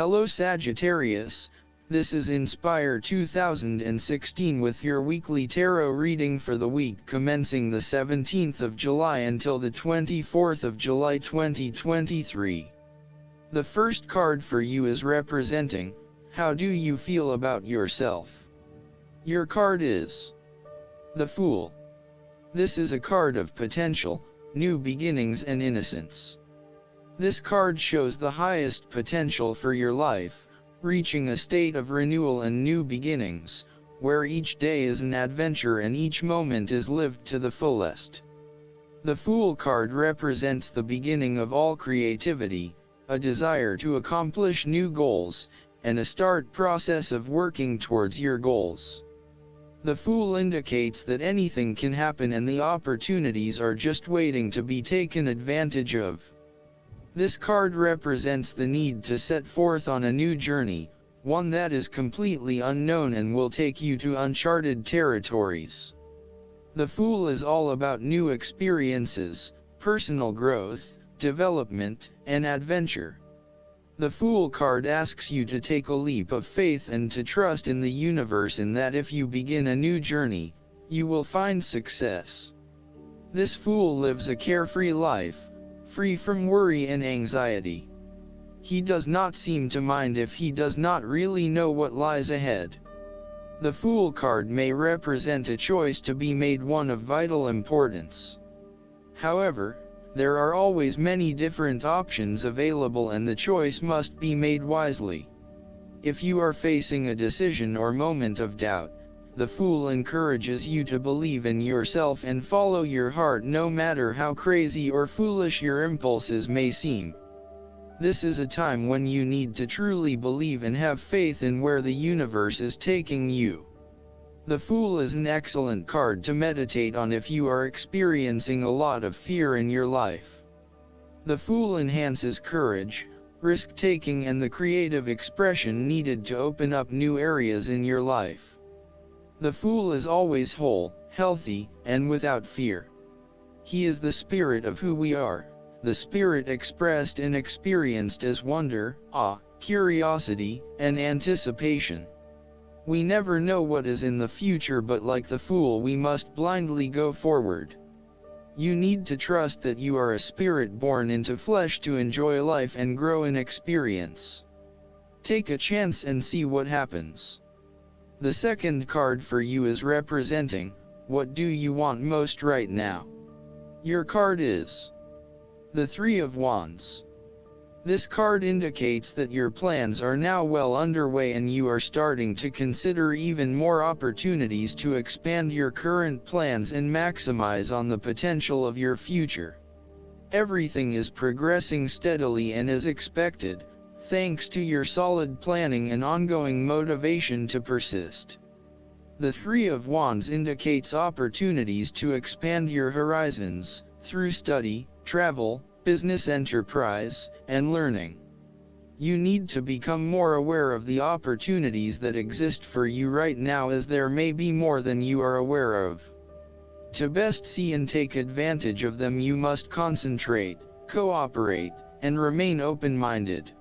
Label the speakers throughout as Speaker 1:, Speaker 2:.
Speaker 1: Hello Sagittarius, this is Inspire 2016 with your weekly tarot reading for the week commencing the 17th of July until the 24th of July 2023. The first card for you is representing, how do you feel about yourself? Your card is the Fool. This is a card of potential, new beginnings and innocence. This card shows the highest potential for your life, reaching a state of renewal and new beginnings, where each day is an adventure and each moment is lived to the fullest. The Fool card represents the beginning of all creativity, a desire to accomplish new goals, and a start process of working towards your goals. The Fool indicates that anything can happen and the opportunities are just waiting to be taken advantage of. This card represents the need to set forth on a new journey, one that is completely unknown and will take you to uncharted territories. The Fool is all about new experiences, personal growth, development, and adventure. The Fool card asks you to take a leap of faith and to trust in the universe, and that if you begin a new journey, you will find success. This Fool lives a carefree life, free from worry and anxiety. He does not seem to mind if he does not really know what lies ahead. The Fool card may represent a choice to be made, one of vital importance. However, there are always many different options available and the choice must be made wisely. If you are facing a decision or moment of doubt, the Fool encourages you to believe in yourself and follow your heart no matter how crazy or foolish your impulses may seem. This is a time when you need to truly believe and have faith in where the universe is taking you. The Fool is an excellent card to meditate on if you are experiencing a lot of fear in your life. The Fool enhances courage, risk-taking and the creative expression needed to open up new areas in your life. The Fool is always whole, healthy, and without fear. He is the spirit of who we are, the spirit expressed and experienced as wonder, awe, curiosity, and anticipation. We never know what is in the future, but like the Fool we must blindly go forward. You need to trust that you are a spirit born into flesh to enjoy life and grow in experience. Take a chance and see what happens. The second card for you is representing, what do you want most right now? Your card is the Three of Wands. This card indicates that your plans are now well underway and you are starting to consider even more opportunities to expand your current plans and maximize on the potential of your future. Everything is progressing steadily and as expected, thanks to your solid planning and ongoing motivation to persist. The Three of Wands indicates opportunities to expand your horizons, through study, travel, business enterprise, and learning. You need to become more aware of the opportunities that exist for you right now, as there may be more than you are aware of. To best see and take advantage of them, you must concentrate, cooperate, and remain open-minded.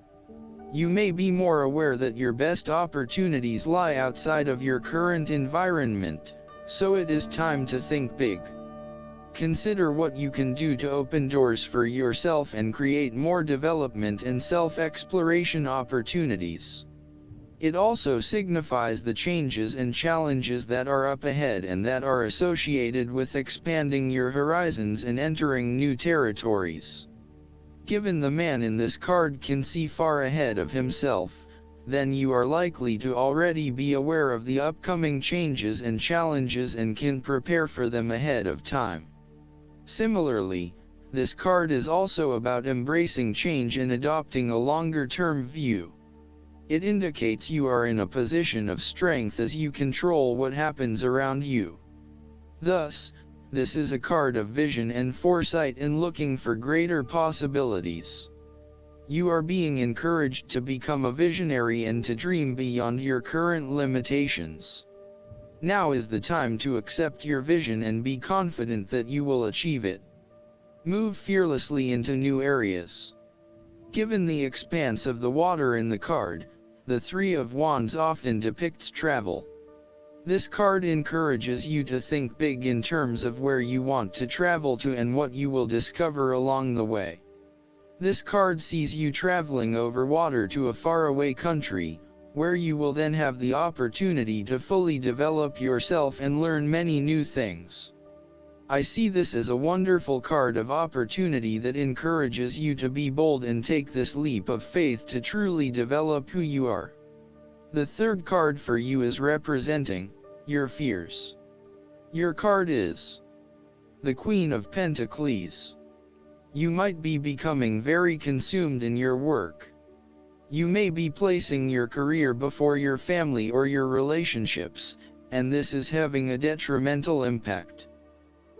Speaker 1: You may be more aware that your best opportunities lie outside of your current environment, so it is time to think big. Consider what you can do to open doors for yourself and create more development and self-exploration opportunities. It also signifies the changes and challenges that are up ahead and that are associated with expanding your horizons and entering new territories. Given the man in this card can see far ahead of himself, then you are likely to already be aware of the upcoming changes and challenges and can prepare for them ahead of time. Similarly, this card is also about embracing change and adopting a longer-term view. It indicates you are in a position of strength as you control what happens around you. Thus, this is a card of vision and foresight and looking for greater possibilities. You are being encouraged to become a visionary and to dream beyond your current limitations. Now is the time to accept your vision and be confident that you will achieve it. Move fearlessly into new areas. Given the expanse of the water in the card, the Three of Wands often depicts travel. This card encourages you to think big in terms of where you want to travel to and what you will discover along the way. This card sees you traveling over water to a faraway country, where you will then have the opportunity to fully develop yourself and learn many new things. I see this as a wonderful card of opportunity that encourages you to be bold and take this leap of faith to truly develop who you are. The third card for you is representing your fears. Your card is the Queen of Pentacles. You might be becoming very consumed in your work. You may be placing your career before your family or your relationships, and this is having a detrimental impact.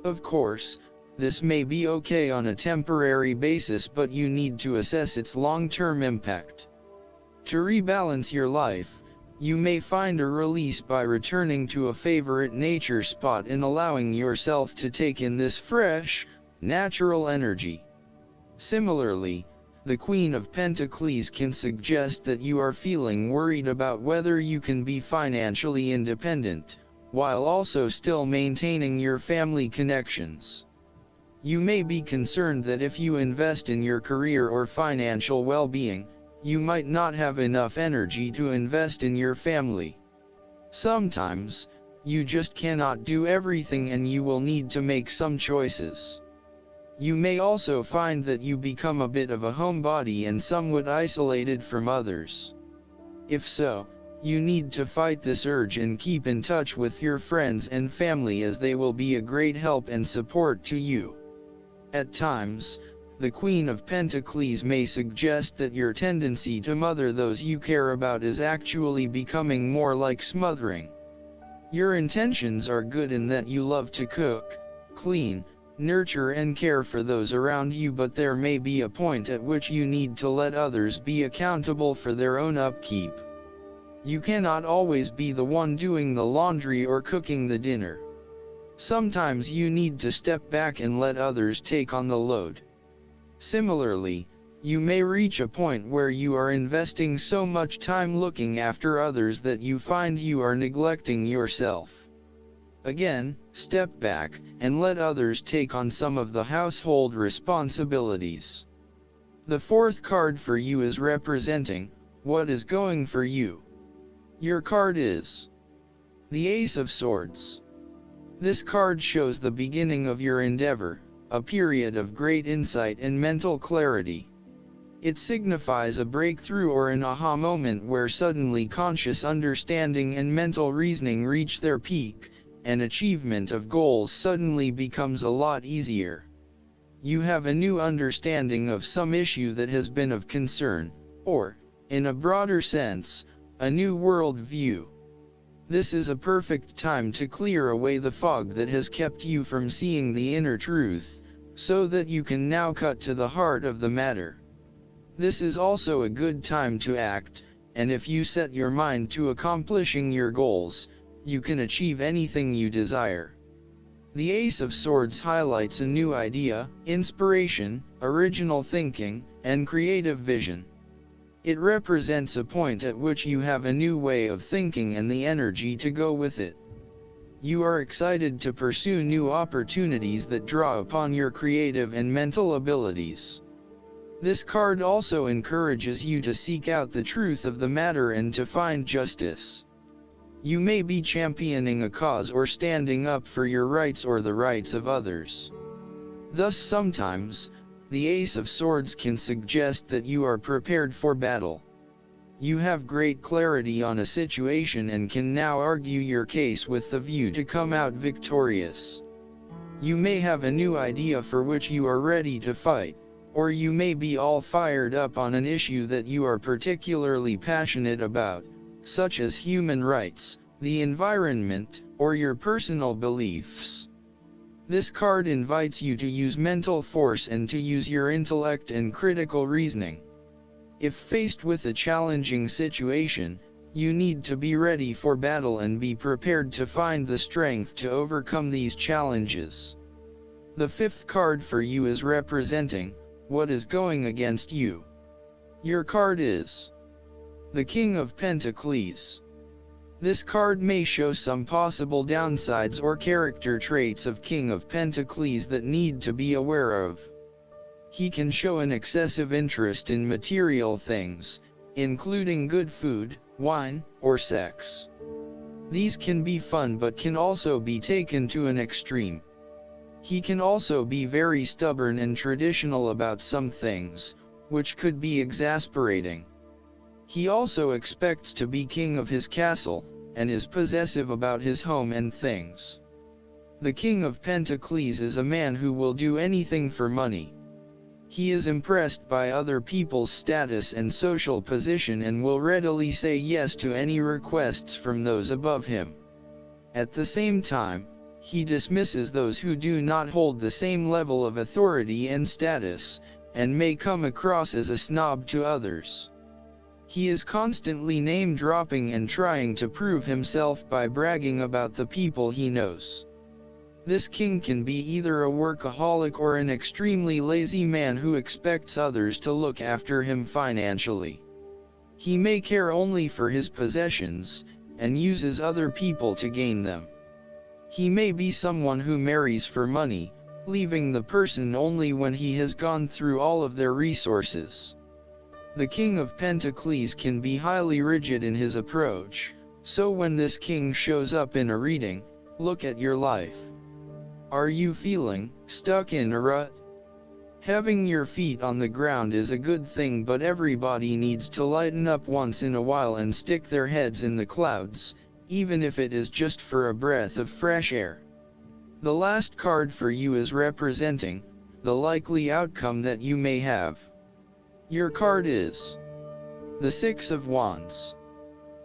Speaker 1: Of course, this may be okay on a temporary basis, but you need to assess its long-term impact. To rebalance your life, you may find a release by returning to a favorite nature spot and allowing yourself to take in this fresh, natural energy. Similarly, the Queen of Pentacles can suggest that you are feeling worried about whether you can be financially independent, while also still maintaining your family connections. You may be concerned that if you invest in your career or financial well-being, you might not have enough energy to invest in your family. Sometimes, you just cannot do everything and you will need to make some choices. You may also find that you become a bit of a homebody and somewhat isolated from others. If so, you need to fight this urge and keep in touch with your friends and family, as they will be a great help and support to you. At times, the Queen of Pentacles may suggest that your tendency to mother those you care about is actually becoming more like smothering. Your intentions are good in that you love to cook, clean, nurture and care for those around you, but there may be a point at which you need to let others be accountable for their own upkeep. You cannot always be the one doing the laundry or cooking the dinner. Sometimes you need to step back and let others take on the load. Similarly, you may reach a point where you are investing so much time looking after others that you find you are neglecting yourself. Again, step back and let others take on some of the household responsibilities. The fourth card for you is representing what is going for you. Your card is the Ace of Swords. This card shows the beginning of your endeavor, a period of great insight and mental clarity. It signifies a breakthrough or an aha moment where suddenly conscious understanding and mental reasoning reach their peak, and achievement of goals suddenly becomes a lot easier. You have a new understanding of some issue that has been of concern, or, in a broader sense, a new world view. This is a perfect time to clear away the fog that has kept you from seeing the inner truth, so that you can now cut to the heart of the matter. This is also a good time to act, and if you set your mind to accomplishing your goals, you can achieve anything you desire. The Ace of Swords highlights a new idea, inspiration, original thinking, and creative vision. It represents a point at which you have a new way of thinking and the energy to go with it. You are excited to pursue new opportunities that draw upon your creative and mental abilities. This card also encourages you to seek out the truth of the matter and to find justice. You may be championing a cause or standing up for your rights or the rights of others. Thus sometimes, the Ace of Swords can suggest that you are prepared for battle. You have great clarity on a situation and can now argue your case with the view to come out victorious. You may have a new idea for which you are ready to fight, or you may be all fired up on an issue that you are particularly passionate about, such as human rights, the environment, or your personal beliefs. This card invites you to use mental force and to use your intellect and critical reasoning. If faced with a challenging situation, you need to be ready for battle and be prepared to find the strength to overcome these challenges. The fifth card for you is representing what is going against you. Your card is the King of Pentacles. This card may show some possible downsides or character traits of King of Pentacles that need to be aware of. He can show an excessive interest in material things, including good food, wine, or sex. These can be fun but can also be taken to an extreme. He can also be very stubborn and traditional about some things, which could be exasperating. He also expects to be king of his castle, and is possessive about his home and things. The King of Pentacles is a man who will do anything for money. He is impressed by other people's status and social position and will readily say yes to any requests from those above him. At the same time, he dismisses those who do not hold the same level of authority and status, and may come across as a snob to others. He is constantly name-dropping and trying to prove himself by bragging about the people he knows. This king can be either a workaholic or an extremely lazy man who expects others to look after him financially. He may care only for his possessions, and uses other people to gain them. He may be someone who marries for money, leaving the person only when he has gone through all of their resources. The King of Pentacles can be highly rigid in his approach, so when this king shows up in a reading, look at your life. Are you feeling stuck in a rut? Having your feet on the ground is a good thing, but everybody needs to lighten up once in a while and stick their heads in the clouds, even if it is just for a breath of fresh air. The last card for you is representing the likely outcome that you may have. Your card is the Six of Wands.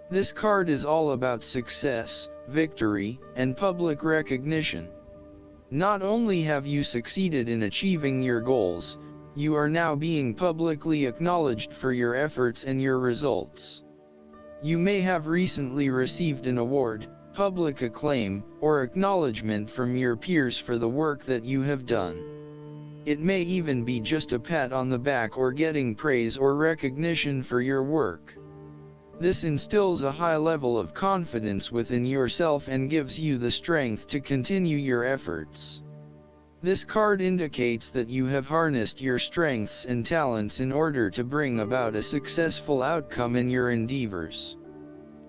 Speaker 1: This card is all about success, victory, and public recognition. Not only have you succeeded in achieving your goals, you are now being publicly acknowledged for your efforts and your results. You may have recently received an award, public acclaim, or acknowledgement from your peers for the work that you have done. It may even be just a pat on the back or getting praise or recognition for your work. This instills a high level of confidence within yourself and gives you the strength to continue your efforts. This card indicates that you have harnessed your strengths and talents in order to bring about a successful outcome in your endeavors.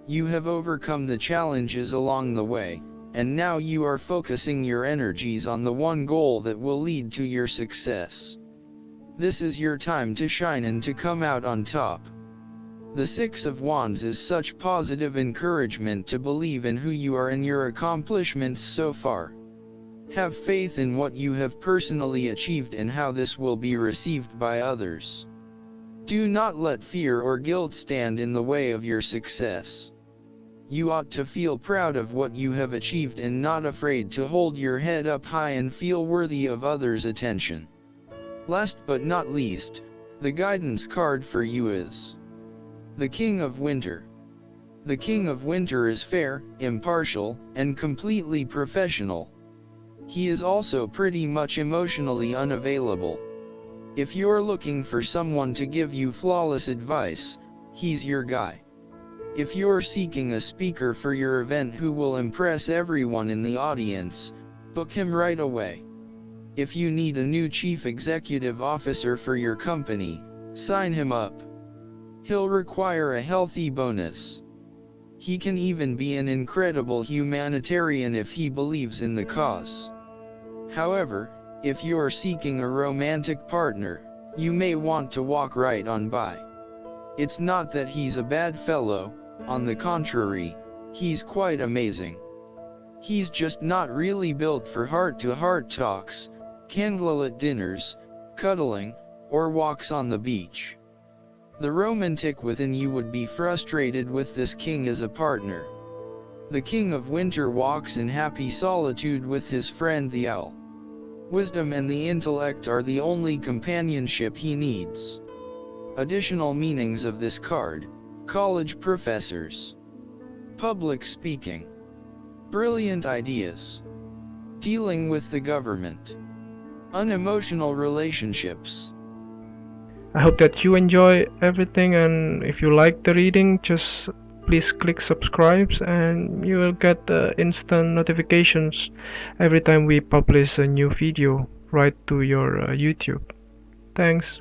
Speaker 1: You have overcome the challenges along the way, and now you are focusing your energies on the one goal that will lead to your success. This is your time to shine and to come out on top. The Six of Wands is such positive encouragement to believe in who you are and your accomplishments so far. Have faith in what you have personally achieved and how this will be received by others. Do not let fear or guilt stand in the way of your success. You ought to feel proud of what you have achieved and not afraid to hold your head up high and feel worthy of others' attention. Last but not least, the guidance card for you is the King of Winter. The King of Winter is fair, impartial, and completely professional. He is also pretty much emotionally unavailable. If you're looking for someone to give you flawless advice, he's your guy. If you're seeking a speaker for your event who will impress everyone in the audience, book him right away. If you need a new chief executive officer for your company, sign him up. He'll require a healthy bonus. He can even be an incredible humanitarian if he believes in the cause. However, if you're seeking a romantic partner, you may want to walk right on by. It's not that he's a bad fellow, on the contrary, he's quite amazing. He's just not really built for heart-to-heart talks, candlelit dinners, cuddling, or walks on the beach. The romantic within you would be frustrated with this king as a partner. The King of Winter walks in happy solitude with his friend the owl. Wisdom and the intellect are the only companionship he needs. Additional meanings of this card: college professors, public speaking, brilliant ideas, dealing with the government, unemotional relationships.
Speaker 2: I hope that you enjoy everything, and if you like the reading, just please click subscribe and you will get instant notifications every time we publish a new video right to your YouTube. Thanks.